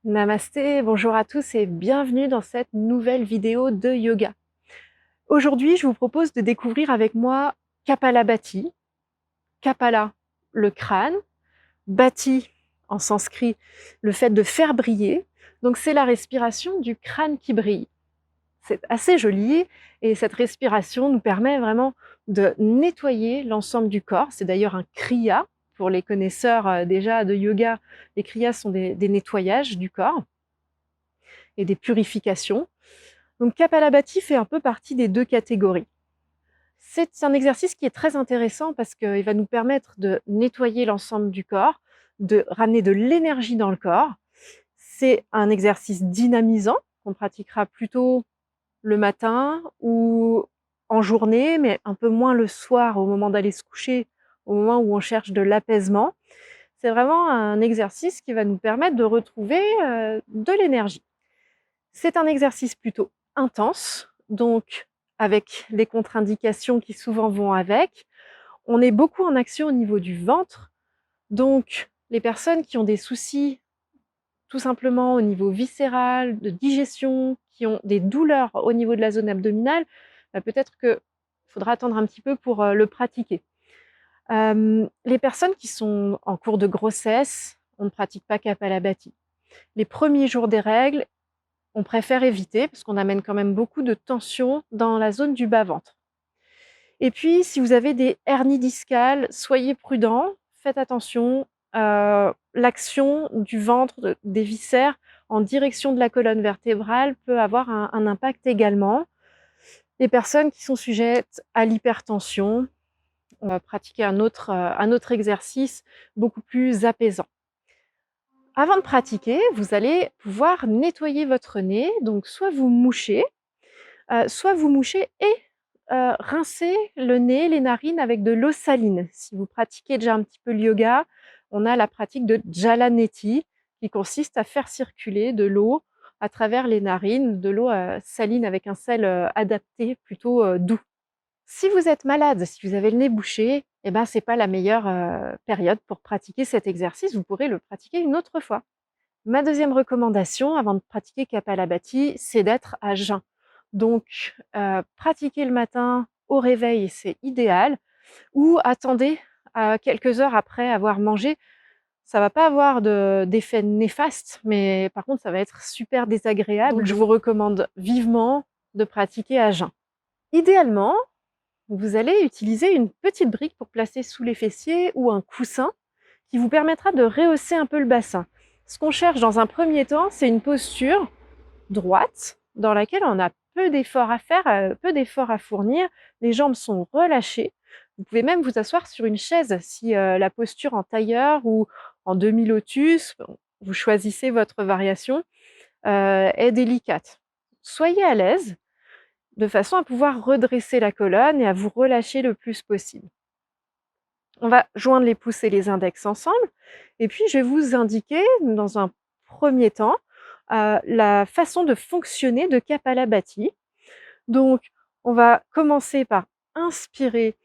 Namasté, bonjour à tous et bienvenue dans cette nouvelle vidéo de yoga. Aujourd'hui, je vous propose de découvrir avec moi Kapalabhati. Kapala, le crâne, Bhati, en sanskrit, le fait de faire briller. Donc c'est la respiration du crâne qui brille. C'est assez joli et cette respiration nous permet vraiment de nettoyer l'ensemble du corps. C'est d'ailleurs un kriya. Pour les connaisseurs déjà de yoga, les kriyas sont des nettoyages du corps et des purifications. Donc Kapalabhati fait un peu partie des deux catégories. C'est un exercice qui est très intéressant parce qu'il va nous permettre de nettoyer l'ensemble du corps, de ramener de l'énergie dans le corps. C'est un exercice dynamisant qu'on pratiquera plutôt le matin ou en journée, mais un peu moins le soir au moment d'aller se coucher, au moment où on cherche de l'apaisement. C'est vraiment un exercice qui va nous permettre de retrouver de l'énergie. C'est un exercice plutôt intense, donc avec les contre-indications qui souvent vont avec. On est beaucoup en action au niveau du ventre, donc les personnes qui ont des soucis tout simplement au niveau viscéral, de digestion, qui ont des douleurs au niveau de la zone abdominale, peut-être qu'il faudra attendre un petit peu pour le pratiquer. Les personnes qui sont en cours de grossesse, on ne pratique pas Kapalabhati. Les premiers jours des règles, on préfère éviter parce qu'on amène quand même beaucoup de tension dans la zone du bas-ventre. Et puis, si vous avez des hernies discales, soyez prudents, faites attention. L'action du ventre, des viscères en direction de la colonne vertébrale peut avoir un impact également. Les personnes qui sont sujettes à l'hypertension, on va pratiquer un autre exercice beaucoup plus apaisant. Avant de pratiquer, vous allez pouvoir nettoyer votre nez. Donc, soit vous mouchez et rincez le nez, les narines avec de l'eau saline. Si vous pratiquez déjà un petit peu le yoga, on a la pratique de Jalaneti qui consiste à faire circuler de l'eau à travers les narines, de l'eau saline avec un sel adapté, plutôt doux. Si vous êtes malade, si vous avez le nez bouché, eh ben, ce n'est pas la meilleure période pour pratiquer cet exercice. Vous pourrez le pratiquer une autre fois. Ma deuxième recommandation avant de pratiquer Kapalabhati, c'est d'être à jeun. Donc, pratiquer le matin au réveil, c'est idéal, ou attendez quelques heures après avoir mangé. Ça va pas avoir d'effet néfaste, mais par contre, ça va être super désagréable. Donc, je vous recommande vivement de pratiquer à jeun. Idéalement, vous allez utiliser une petite brique pour placer sous les fessiers ou un coussin qui vous permettra de rehausser un peu le bassin. Ce qu'on cherche dans un premier temps, c'est une posture droite dans laquelle on a peu d'efforts à faire, peu d'efforts à fournir. Les jambes sont relâchées. Vous pouvez même vous asseoir sur une chaise si la posture en tailleur ou en demi-lotus, vous choisissez votre variation, est délicate. Soyez à l'aise de façon à pouvoir redresser la colonne et à vous relâcher le plus possible. On va joindre les pouces et les index ensemble et puis je vais vous indiquer dans un premier temps la façon de fonctionner de Kapalabhati. Donc, on va commencer par inspirer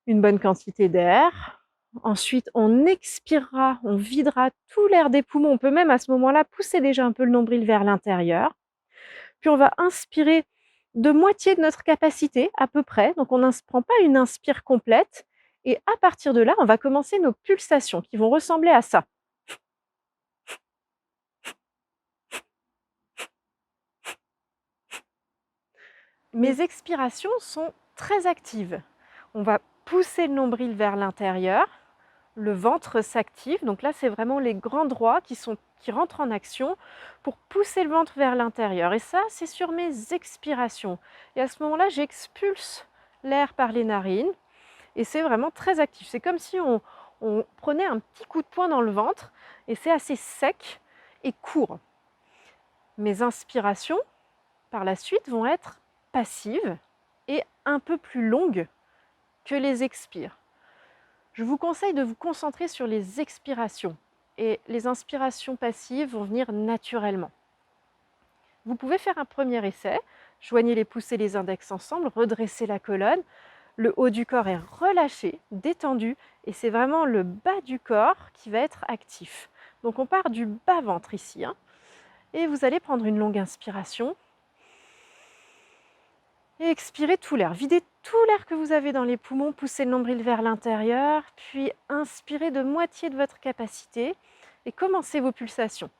une bonne quantité d'air. Ensuite, on expirera, on videra tout l'air des poumons. On peut même à ce moment-là pousser déjà un peu le nombril vers l'intérieur. Puis on va inspirer de moitié de notre capacité à peu près. Donc on ne prend pas une inspire complète. Et à partir de là, on va commencer nos pulsations qui vont ressembler à ça. Mes expirations sont très actives. On va pousser le nombril vers l'intérieur, le ventre s'active. Donc là, c'est vraiment les grands droits qui rentrent en action pour pousser le ventre vers l'intérieur. Et ça, c'est sur mes expirations. Et à ce moment-là, j'expulse l'air par les narines. Et c'est vraiment très actif. C'est comme si on prenait un petit coup de poing dans le ventre et c'est assez sec et court. Mes inspirations, par la suite, vont être passives et un peu plus longues que les expires. Je vous conseille de vous concentrer sur les expirations et les inspirations passives vont venir naturellement. Vous pouvez faire un premier essai, joignez les pouces et les index ensemble, redressez la colonne, le haut du corps est relâché, détendu et c'est vraiment le bas du corps qui va être actif. Donc on part du bas-ventre ici. Et vous allez prendre une longue inspiration. Et expirez tout l'air. Videz tout l'air que vous avez dans les poumons, poussez le nombril vers l'intérieur, puis inspirez de moitié de votre capacité et commencez vos pulsations.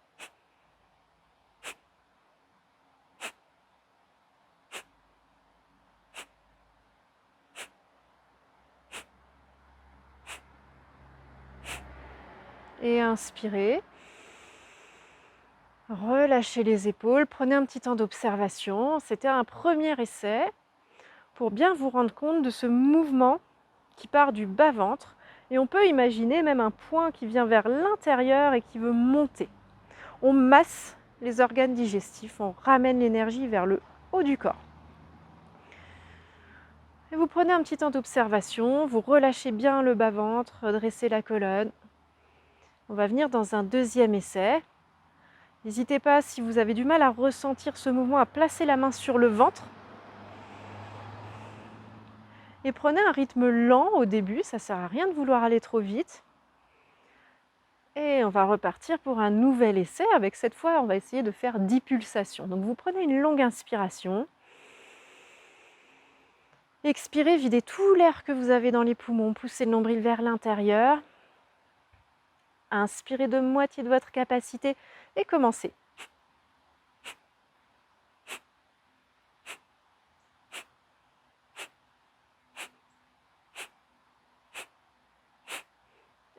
Et inspirez. Relâchez les épaules, prenez un petit temps d'observation. C'était un premier essai pour bien vous rendre compte de ce mouvement qui part du bas-ventre. Et on peut imaginer même un point qui vient vers l'intérieur et qui veut monter. On masse les organes digestifs, on ramène l'énergie vers le haut du corps. Et vous prenez un petit temps d'observation, vous relâchez bien le bas-ventre, redressez la colonne. On va venir dans un deuxième essai. N'hésitez pas, si vous avez du mal à ressentir ce mouvement, à placer la main sur le ventre. Et prenez un rythme lent au début, ça ne sert à rien de vouloir aller trop vite. Et on va repartir pour un nouvel essai. Avec cette fois, on va essayer de faire 10 pulsations. Donc vous prenez une longue inspiration. Expirez, videz tout l'air que vous avez dans les poumons, poussez le nombril vers l'intérieur. Inspirez de moitié de votre capacité et commencez.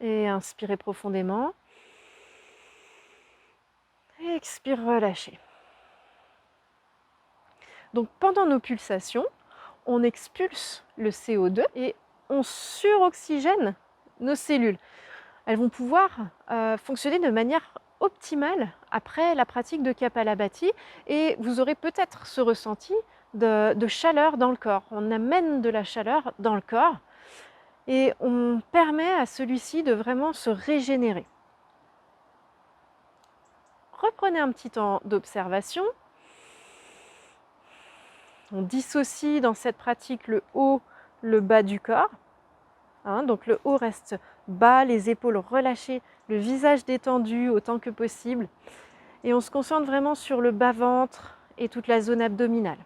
Et inspirez profondément. Et expire, relâchez. Donc pendant nos pulsations, on expulse le CO2 et on suroxygène nos cellules. Elles vont pouvoir fonctionner de manière optimale après la pratique de Kapalabhati et vous aurez peut-être ce ressenti de chaleur dans le corps. On amène de la chaleur dans le corps et on permet à celui-ci de vraiment se régénérer. Reprenez un petit temps d'observation. On dissocie dans cette pratique le haut, le bas du corps. Donc le haut reste bas, les épaules relâchées, le visage détendu autant que possible. Et on se concentre vraiment sur le bas-ventre et toute la zone abdominale.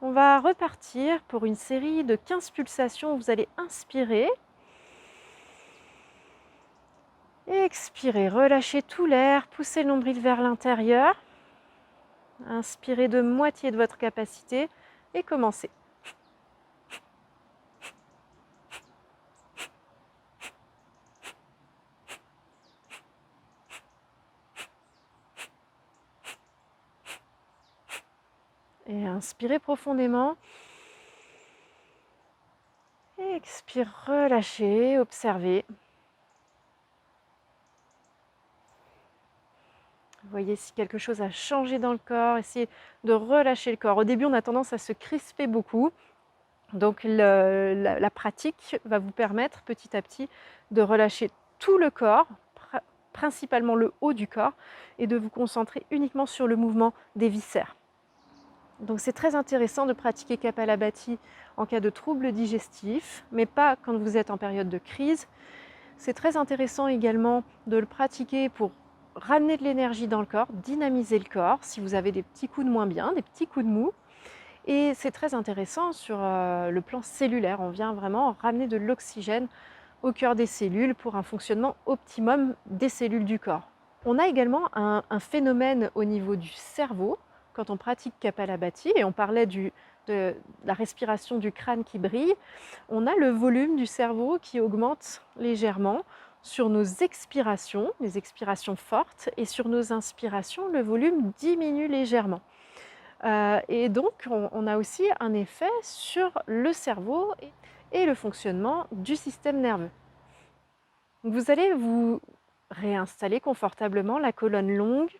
On va repartir pour une série de 15 pulsations. Vous allez inspirer. Expirez, relâchez tout l'air, poussez le nombril vers l'intérieur. Inspirez de moitié de votre capacité et commencez. Et inspirez profondément. Et expire, relâchez, observez. Voyez si quelque chose a changé dans le corps, essayez de relâcher le corps. Au début, on a tendance à se crisper beaucoup. Donc la pratique va vous permettre petit à petit de relâcher tout le corps, principalement le haut du corps, et de vous concentrer uniquement sur le mouvement des viscères. Donc c'est très intéressant de pratiquer Kapalabhati en cas de troubles digestifs, mais pas quand vous êtes en période de crise. C'est très intéressant également de le pratiquer pour ramener de l'énergie dans le corps, dynamiser le corps, si vous avez des petits coups de moins bien, des petits coups de mou. Et c'est très intéressant sur le plan cellulaire. On vient vraiment ramener de l'oxygène au cœur des cellules pour un fonctionnement optimum des cellules du corps. On a également un phénomène au niveau du cerveau quand on pratique Kapalabhati, et on parlait de la respiration du crâne qui brille. On a le volume du cerveau qui augmente légèrement sur nos expirations, les expirations fortes, et sur nos inspirations, le volume diminue légèrement. Et donc, on a aussi un effet sur le cerveau et le fonctionnement du système nerveux. Donc vous allez vous réinstaller confortablement, la colonne longue,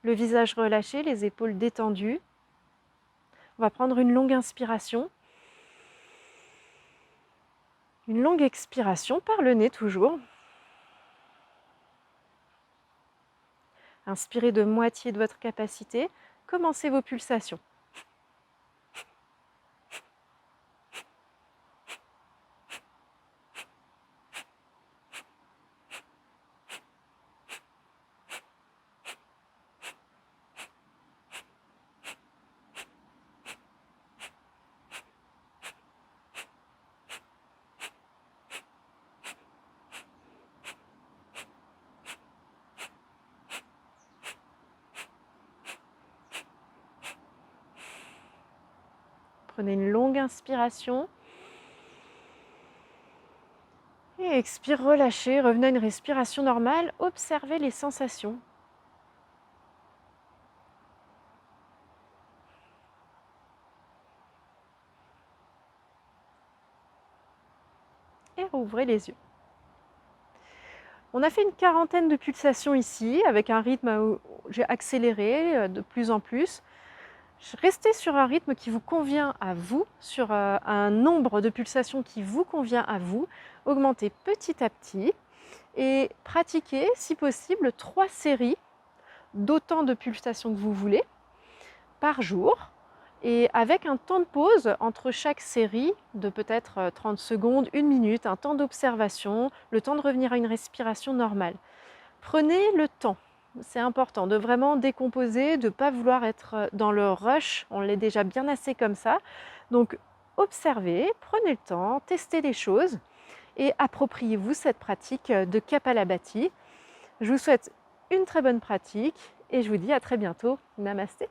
le visage relâché, les épaules détendues. On va prendre une longue inspiration. Une longue expiration par le nez toujours. Inspirez de moitié de votre capacité. Commencez vos pulsations. Prenez une longue inspiration. Et expire, relâchez, revenez à une respiration normale. Observez les sensations. Et rouvrez les yeux. On a fait une quarantaine de pulsations ici, avec un rythme où j'ai accéléré de plus en plus. Restez sur un rythme qui vous convient à vous, sur un nombre de pulsations qui vous convient à vous. Augmentez petit à petit et pratiquez, si possible, 3 séries d'autant de pulsations que vous voulez par jour. Et avec un temps de pause entre chaque série de peut-être 30 secondes, 1 minute, un temps d'observation, le temps de revenir à une respiration normale. Prenez le temps, c'est important, de vraiment décomposer, de ne pas vouloir être dans le rush, on l'est déjà bien assez comme ça. Donc observez, prenez le temps, testez les choses et appropriez-vous cette pratique de Kapalabhati. Je vous souhaite une très bonne pratique et je vous dis à très bientôt. Namasté.